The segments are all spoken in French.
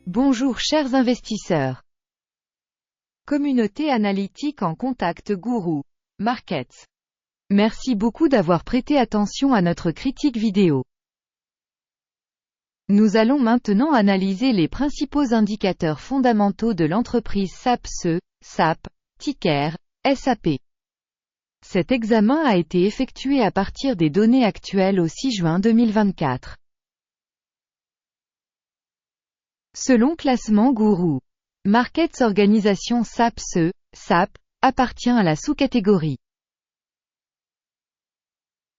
Bonjour chers investisseurs. Communauté analytique en contact Guru Markets. Merci beaucoup d'avoir prêté attention à notre critique vidéo. Nous allons maintenant analyser les principaux indicateurs fondamentaux de l'entreprise SAP-SE, SAP, ticker, SAP. Cet examen a été effectué à partir des données actuelles au 6 juin 2024. Selon classement Guru Markets, organisation SAP-SE, SAP, appartient à la sous-catégorie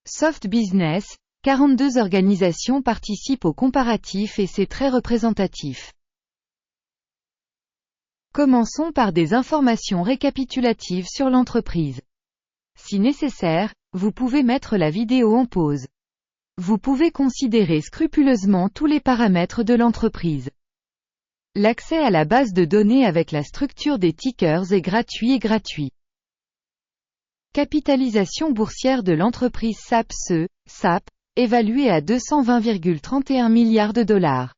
Soft Business. 42 organisations participent au comparatif et c'est très représentatif. Commençons par des informations récapitulatives sur l'entreprise. Si nécessaire, vous pouvez mettre la vidéo en pause. Vous pouvez considérer scrupuleusement tous les paramètres de l'entreprise. L'accès à la base de données avec la structure des tickers est gratuit. Capitalisation boursière de l'entreprise SAP-SE, SAP, évaluée à 220,31 milliards de dollars.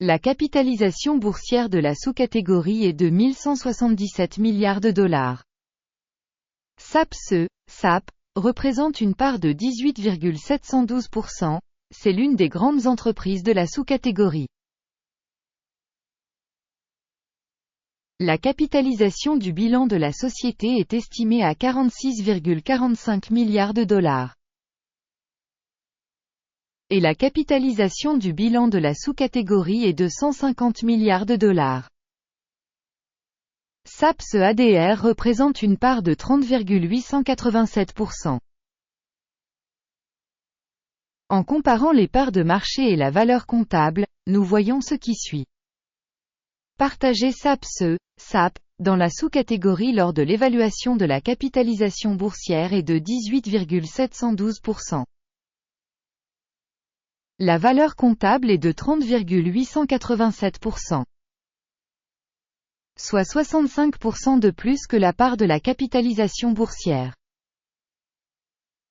La capitalisation boursière de la sous-catégorie est de 1177 milliards de dollars. SAP-SE, SAP, représente une part de 18,712%, c'est l'une des grandes entreprises de la sous-catégorie. La capitalisation du bilan de la société est estimée à 46,45 milliards de dollars. Et la capitalisation du bilan de la sous-catégorie est de 150 milliards de dollars. SAP-SE ADR représente une part de 30,887%. En comparant les parts de marché et la valeur comptable, nous voyons ce qui suit. Partager SAP-SE, SAP, dans la sous-catégorie lors de l'évaluation de la capitalisation boursière est de 18,712%. La valeur comptable est de 30,887%. Soit 65% de plus que la part de la capitalisation boursière.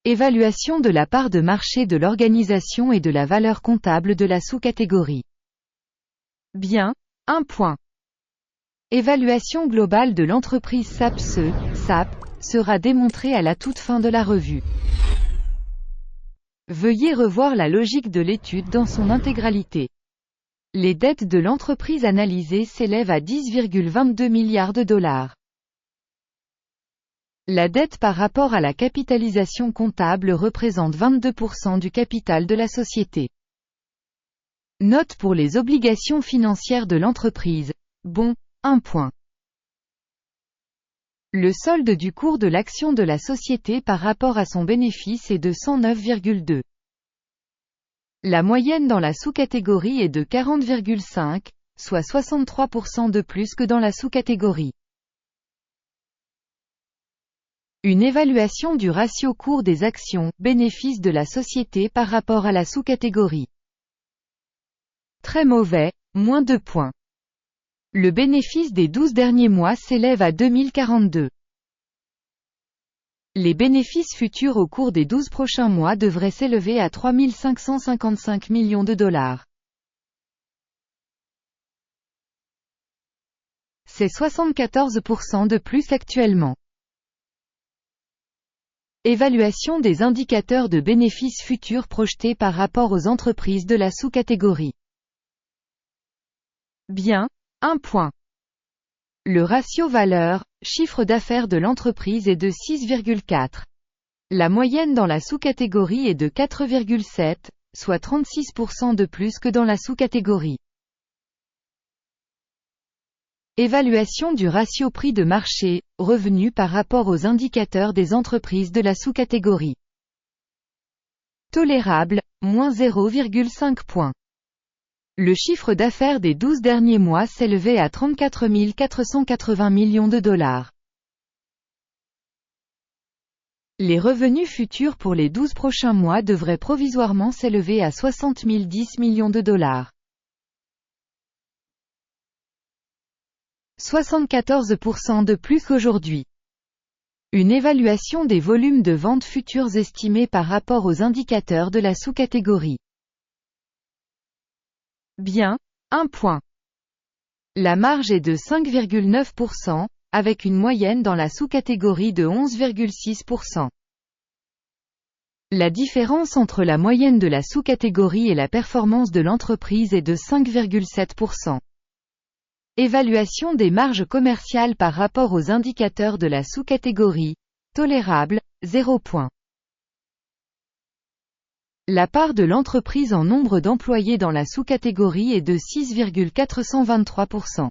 Évaluation de la part de marché de l'organisation et de la valeur comptable de la sous-catégorie. Bien, 1 point. Évaluation globale de l'entreprise SAP-SE, SAP, sera démontrée à la toute fin de la revue. Veuillez revoir la logique de l'étude dans son intégralité. Les dettes de l'entreprise analysée s'élèvent à 10,22 milliards de dollars. La dette par rapport à la capitalisation comptable représente 22% du capital de la société. Note pour les obligations financières de l'entreprise. Bon, 1 point. Le solde du cours de l'action de la société par rapport à son bénéfice est de 109,2. La moyenne dans la sous-catégorie est de 40,5, soit 63% de plus que dans la sous-catégorie. Une évaluation du ratio cours des actions, bénéfice de la société par rapport à la sous-catégorie. Très mauvais, moins 2 points. Le bénéfice des 12 derniers mois s'élève à 2042. Les bénéfices futurs au cours des 12 prochains mois devraient s'élever à 3555 millions de dollars. C'est 74% de plus actuellement. Évaluation des indicateurs de bénéfices futurs projetés par rapport aux entreprises de la sous-catégorie. Bien, 1 point. Le ratio valeur, chiffre d'affaires de l'entreprise est de 6,4. La moyenne dans la sous-catégorie est de 4,7, soit 36% de plus que dans la sous-catégorie. Évaluation du ratio prix de marché, revenu par rapport aux indicateurs des entreprises de la sous-catégorie. Tolérable, moins 0,5 points. Le chiffre d'affaires des 12 derniers mois s'élevait à 34 480 millions de dollars. Les revenus futurs pour les 12 prochains mois devraient provisoirement s'élever à 60 010 millions de dollars. 74% de plus qu'aujourd'hui. Une évaluation des volumes de ventes futures estimés par rapport aux indicateurs de la sous-catégorie. Bien, 1 point. La marge est de 5,9%, avec une moyenne dans la sous-catégorie de 11,6%. La différence entre la moyenne de la sous-catégorie et la performance de l'entreprise est de 5,7%. Évaluation des marges commerciales par rapport aux indicateurs de la sous-catégorie. Tolérable, 0 point. La part de l'entreprise en nombre d'employés dans la sous-catégorie est de 6,423%.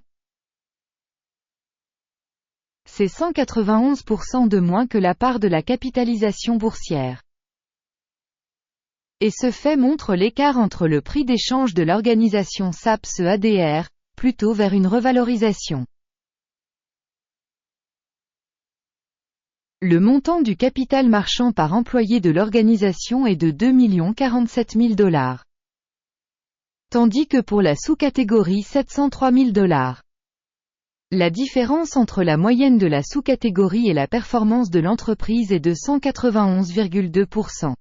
C'est 191% de moins que la part de la capitalisation boursière. Et ce fait montre l'écart entre le prix d'échange de l'organisation SAPS-ADR, plutôt vers une revalorisation. Le montant du capital marchand par employé de l'organisation est de 2 047 000 $. Tandis que pour la sous-catégorie 703 000 $. La différence entre la moyenne de la sous-catégorie et la performance de l'entreprise est de 191,2%.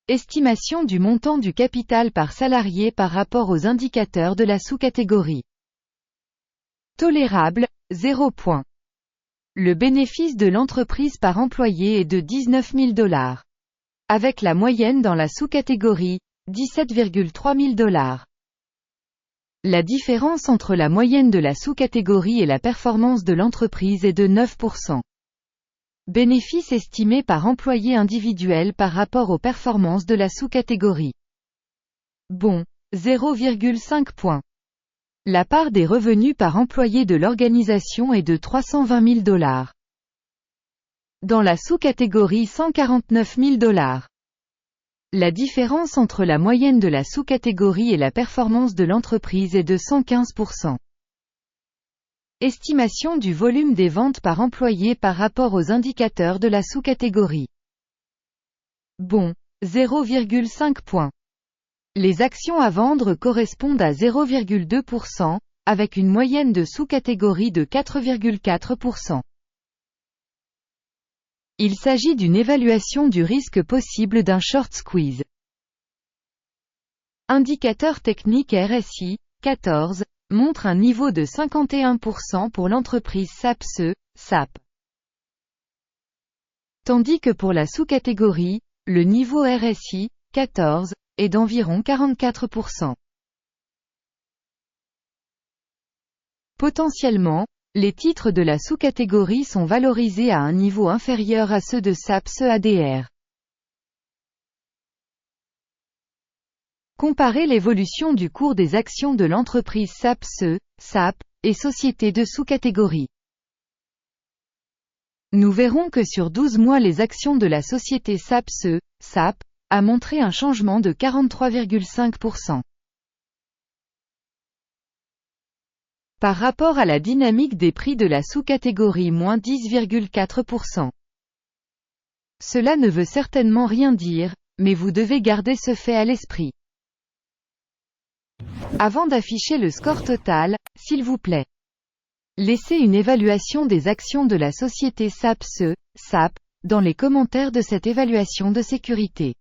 Estimation du montant du capital par salarié par rapport aux indicateurs de la sous-catégorie. Tolérable, 0 point. Le bénéfice de l'entreprise par employé est de 19 000 $. Avec la moyenne dans la sous-catégorie, 17,3 000 $. La différence entre la moyenne de la sous-catégorie et la performance de l'entreprise est de 9%. Bénéfice estimé par employé individuel par rapport aux performances de la sous-catégorie. Bon, 0,5 points. La part des revenus par employé de l'organisation est de 320 000 $. Dans la sous-catégorie 149 000 $. La différence entre la moyenne de la sous-catégorie et la performance de l'entreprise est de 115%. Estimation du volume des ventes par employé par rapport aux indicateurs de la sous-catégorie. Bon, 0,5 points. Les actions à vendre correspondent à 0,2%, avec une moyenne de sous-catégorie de 4,4%. Il s'agit d'une évaluation du risque possible d'un short squeeze. Indicateur technique RSI, 14, montre un niveau de 51% pour l'entreprise SAPSE, SAP. Tandis que pour la sous-catégorie, le niveau RSI, 14, est d'environ 44%. Potentiellement, les titres de la sous-catégorie sont valorisés à un niveau inférieur à ceux de SAPS-ADR. Comparez l'évolution du cours des actions de l'entreprise SAPSE, SAP, et sociétés de sous-catégorie. Nous verrons que sur 12 mois les actions de la société SAPSE, SAP, a montré un changement de 43,5%. Par rapport à la dynamique des prix de la sous-catégorie moins 10,4%. Cela ne veut certainement rien dire, mais vous devez garder ce fait à l'esprit. Avant d'afficher le score total, s'il vous plaît, laissez une évaluation des actions de la société SAPSE, SAP, dans les commentaires de cette évaluation de sécurité.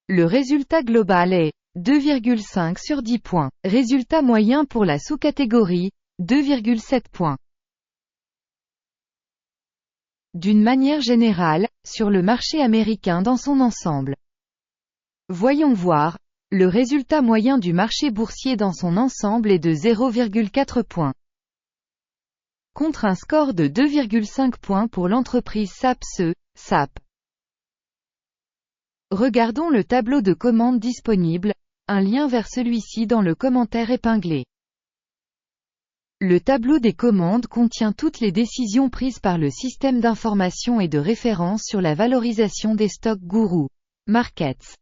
Le résultat global est 2,5 sur 10 points. Résultat moyen pour la sous-catégorie, 2,7 points. D'une manière générale, sur le marché américain dans son ensemble. Voyons voir, le résultat moyen du marché boursier dans son ensemble est de 0,4 points. Contre un score de 2,5 points pour l'entreprise SAPSE, SAP. Regardons le tableau de commande disponible, un lien vers celui-ci dans le commentaire épinglé. Le tableau des commandes contient toutes les décisions prises par le système d'information et de référence sur la valorisation des stocks Guru Markets.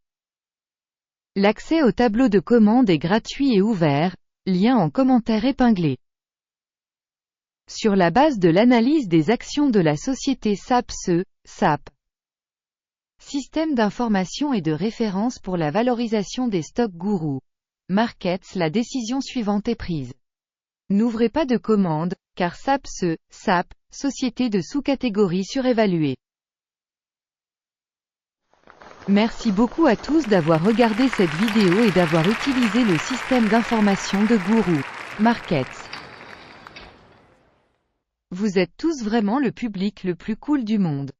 L'accès au tableau de commande est gratuit et ouvert, lien en commentaire épinglé. Sur la base de l'analyse des actions de la société SAPSE, SAP. Système d'information et de référence pour la valorisation des stocks Guru Markets. La décision suivante est prise. N'ouvrez pas de commande, car SAPSE, SAP, société de sous-catégorie surévaluée. Merci beaucoup à tous d'avoir regardé cette vidéo et d'avoir utilisé le système d'information de Guru Markets. Vous êtes tous vraiment le public le plus cool du monde.